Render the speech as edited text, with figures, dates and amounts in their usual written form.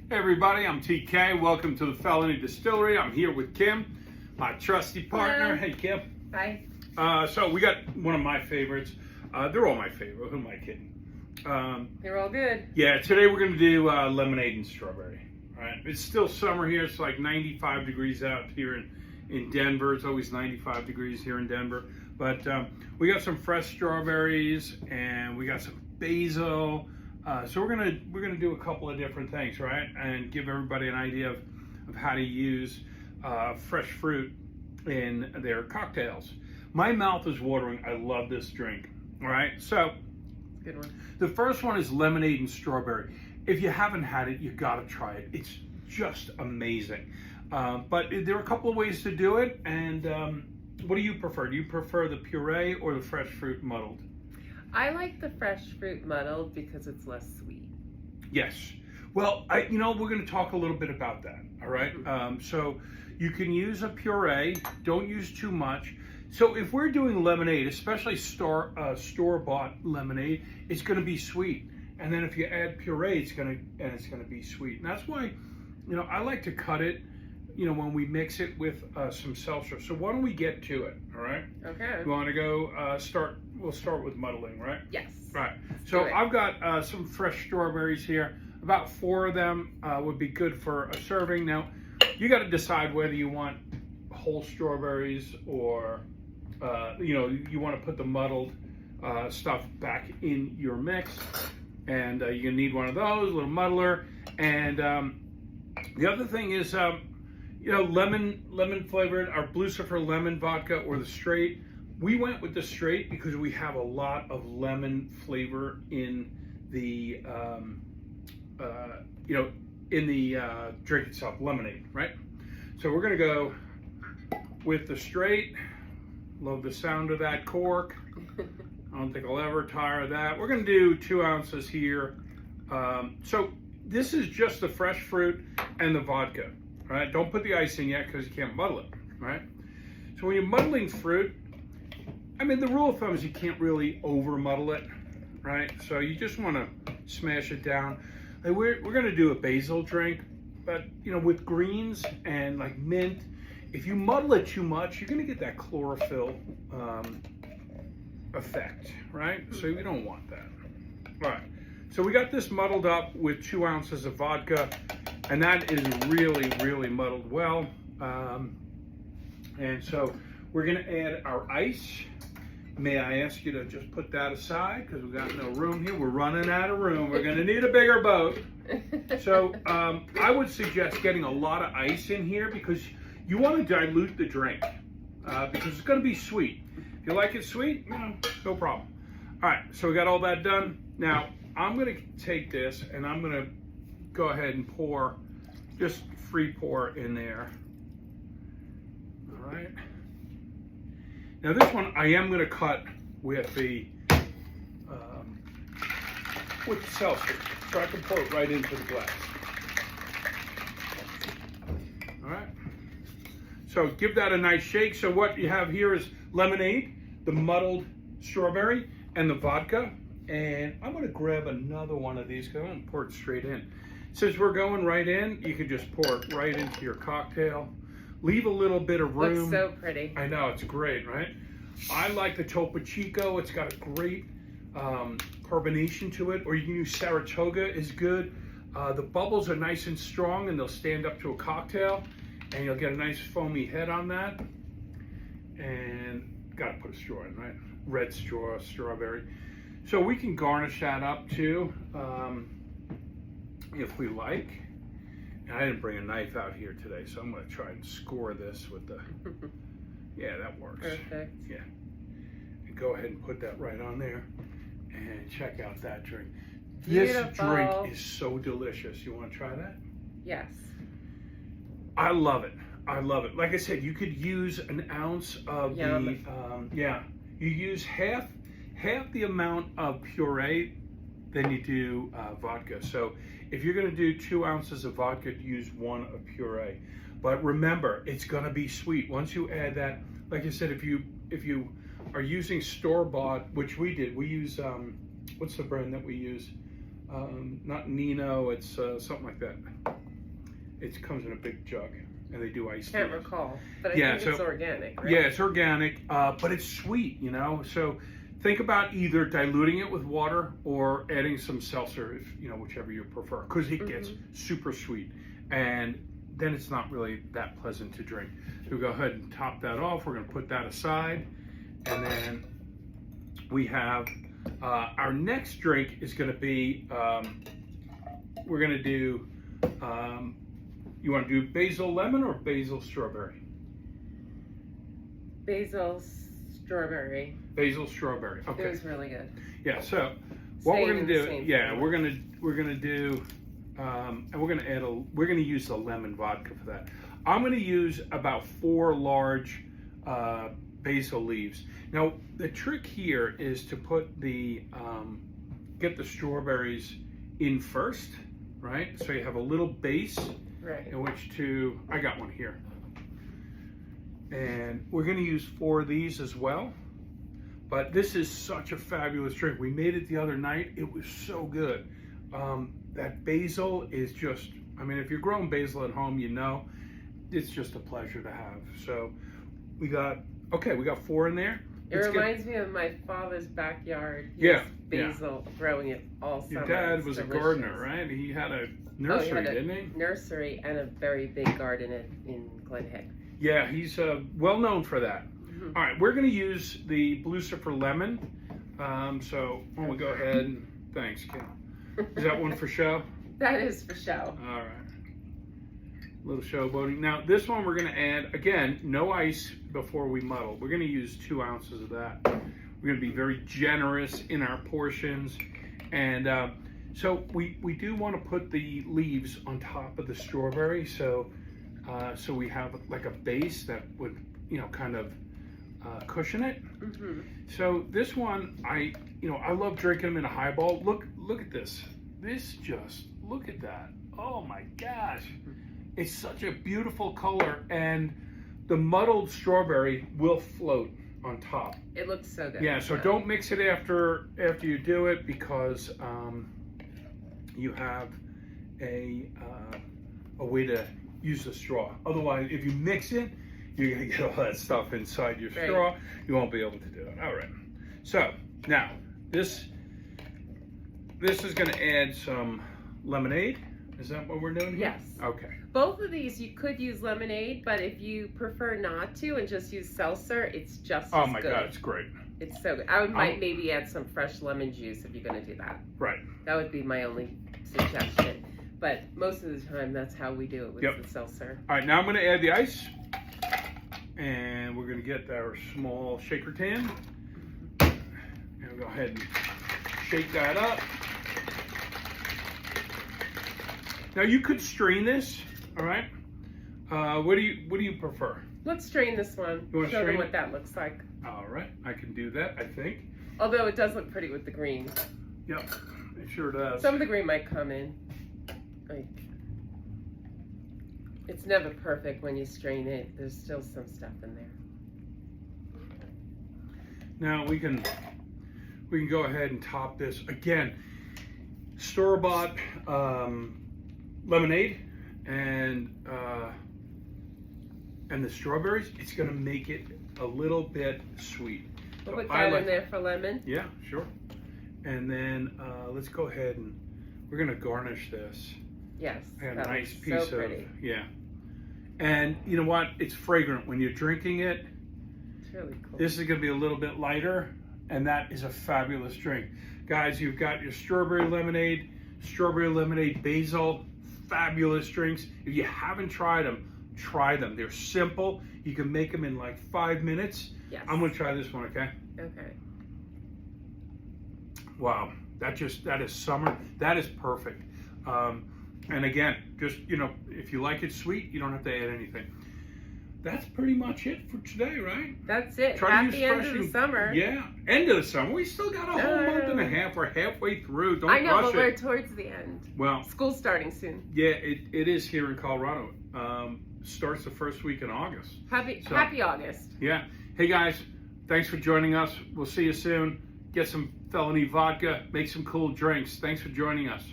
Hey everybody, I'm TK. Welcome to the Felene Distillery. I'm here with Kim, my trusty partner. Hello. Hey Kim. Hi. So we got one of my favorites. They're all my favorite. Who am I kidding? They're all good. Yeah, today we're going to do lemonade and strawberry. All right. It's still summer here. It's like 95 degrees out here in Denver. It's always 95 degrees here in Denver. But we got some fresh strawberries and we got some basil. So we're gonna do a couple of different things, right? And give everybody an idea of how to use fresh fruit in their cocktails. My mouth is watering. I love this drink. All right. So Good one. the first one is lemonade and strawberry. If you haven't had it, you gotta try it. It's just amazing. But there are a couple of ways to do it. And what do you prefer? Do you prefer the puree or the fresh fruit muddled? I like the fresh fruit muddled because it's less sweet. Yes. Well, we're going to talk a little bit about that. All right. So you can use a puree. Don't use too much. So if we're doing lemonade, especially store-bought lemonade, it's going to be sweet. And then if you add puree, it's going to be sweet. And that's why, I like to cut it, when we mix it with some seltzer. So why don't we get to it? All right. Okay. You want to go We'll start with muddling, right? Yes. Right. So I've got some fresh strawberries here. About 4 of them would be good for a serving. Now, you got to decide whether you want whole strawberries or, you want to put the muddled stuff back in your mix. And you're going to need one of those, a little muddler. And the other thing is, lemon flavored, our Lucifer lemon vodka or the straight. We went with the straight because we have a lot of lemon flavor in the, drink itself, lemonade, right? So we're gonna go with the straight. Love the sound of that cork. I don't think I'll ever tire of that. We're gonna do 2 ounces here. So this is just the fresh fruit and the vodka, right? Don't put the ice in yet because you can't muddle it, right? So when you're muddling fruit, the rule of thumb is you can't really over muddle it, right? So you just want to smash it down. Like we're going to do a basil drink, but with greens and like mint, if you muddle it too much, you're going to get that chlorophyll effect, right? So we don't want that. All right. So we got this muddled up with 2 ounces of vodka, and that is really, really muddled well. And so we're going to add our ice. May I ask you to just put that aside because we've got no room here. We're running out of room. We're going to need a bigger boat. So I would suggest getting a lot of ice in here because you want to dilute the drink because it's going to be sweet. If you like it sweet, no problem. All right, so we got all that done. Now I'm going to take this and I'm going to go ahead and pour, just free pour in there. All right. Now this one I am going to cut with the seltzer, so I can pour it right into the glass. All right. So give that a nice shake. So what you have here is lemonade, the muddled strawberry, and the vodka. And I'm going to grab another one of these because I'm going to pour it straight in. Since we're going right in, you can just pour it right into your cocktail. Leave a little bit of room. Looks so pretty. I know, it's great, right? I like the Topo Chico. It's got a great carbonation to it. Or you can use Saratoga is good. The bubbles are nice and strong and they'll stand up to a cocktail. And you'll get a nice foamy head on that. And gotta put a straw in, right? Red straw, strawberry. So we can garnish that up too, if we like. And I didn't bring a knife out here today, so I'm going to try and score this with the, yeah, that works. Perfect. Yeah. And go ahead and put that right on there. And check out that drink. Beautiful. This drink is so delicious. You want to try that? Yes. I love it. I love it. Like I said, you could use an ounce of you use half the amount of puree than you do vodka. So if you're going to do 2 ounces of vodka, use 1 of puree. But remember, it's going to be sweet. Once you add that, like I said, if you are using store-bought, which we did, we use, what's the brand that we use? Not Nino, it's something like that. It comes in a big jug, and they do iced Can't teas. recall, but I Yeah, think it's organic, right? Yeah, it's organic, but it's sweet, you know. So think about either diluting it with water or adding some seltzer, if you know, whichever you prefer, because it gets super sweet, and then it's not really that pleasant to drink. So we'll go ahead and top that off. We're going to put that aside, and then we have our next drink is going to be we're going to do. You want to do basil lemon or basil strawberry? Basil strawberry. Basil strawberry. Okay. It was really good. Yeah. So what Staying we're in gonna the do? same Yeah, thing. we're gonna do, and we're gonna use the lemon vodka for that. I'm gonna use about 4 large basil leaves. Now the trick here is to put the get the strawberries in first, right? So you have a little base. Right. In which to, I got one here. And we're gonna use 4 of these as well. But this is such a fabulous drink. We made it the other night. It was so good. That basil is just, I mean, if you're growing basil at home, you know, it's just a pleasure to have. So we got 4 in there. It reminds me of my father's backyard. He Yeah, has basil growing it all summer. Your dad It's was delicious. a gardener, right? He had a nursery, didn't he? Nursery and a very big garden in Glen Head. Yeah, he's well known for that. All right, we're going to use the Lucifer lemon. So I'm going to go ahead and thanks, Kim. Is that one for show? That is for show. All right. Little showboating. Now this one we're going to add, again, no ice before we muddle. We're going to use 2 ounces of that. We're going to be very generous in our portions. And so we do want to put the leaves on top of the strawberry. So we have like a base that would, you know, kind of cushion it. So this one, I love drinking them in a highball. Look at this. Look at that. Oh my gosh. It's such a beautiful color, and the muddled strawberry will float on top. It looks so good. Yeah, so don't mix it after you do it, because you have a way to use the straw. Otherwise, if you mix it, you're gonna get all that stuff inside your straw. You won't be able to do it. All right. So now this is gonna add some lemonade. Is that what we're doing here? Yes. Okay. Both of these you could use lemonade, but if you prefer not to and just use seltzer, it's just as good. Oh my God, it's great. It's so good. I might maybe add some fresh lemon juice if you're going to do that. Right. That would be my only suggestion. But most of the time, that's how we do it with the seltzer. All right, now I'm going to add the ice. And we're going to get our small shaker can. And we'll go ahead and shake that up. Now you could strain this, all right? What do you prefer? Let's strain this one. You want to Show strain them what it? that looks like. All right, I can do that, I think. Although it does look pretty with the green. Yep, it sure does. Some of the green might come in. Like, it's never perfect when you strain it. There's still some stuff in there. Now we can go ahead and top this again. Store-bought lemonade and the strawberries. It's going to make it a little bit sweet. We'll put that in there for lemon. Yeah, sure. And then let's go ahead and we're going to garnish this. Yes. And a that nice looks piece so pretty. yeah. And you know what? It's fragrant when you're drinking it. It's really cool. This is going to be a little bit lighter, and that is a fabulous drink. Guys, you've got your strawberry lemonade basil, fabulous drinks. If you haven't tried them, try them. They're simple. You can make them in like 5 minutes. Yes. I'm going to try this one, okay? Okay. Wow, that is summer. That is perfect. And again, just, you know, if you like it sweet, you don't have to add anything. That's pretty much it for today, right? That's it. Try to use Happy end fresh of the summer. Yeah, end of the summer. We still got a whole month and a half. We're halfway through. Don't I know, rush but we're it. towards the end. Well, School's starting soon. yeah, it is here in Colorado. Starts the first week in August. Happy August. Yeah. Hey guys, thanks for joining us. We'll see you soon. Get some Felene Vodka. Make some cool drinks. Thanks for joining us.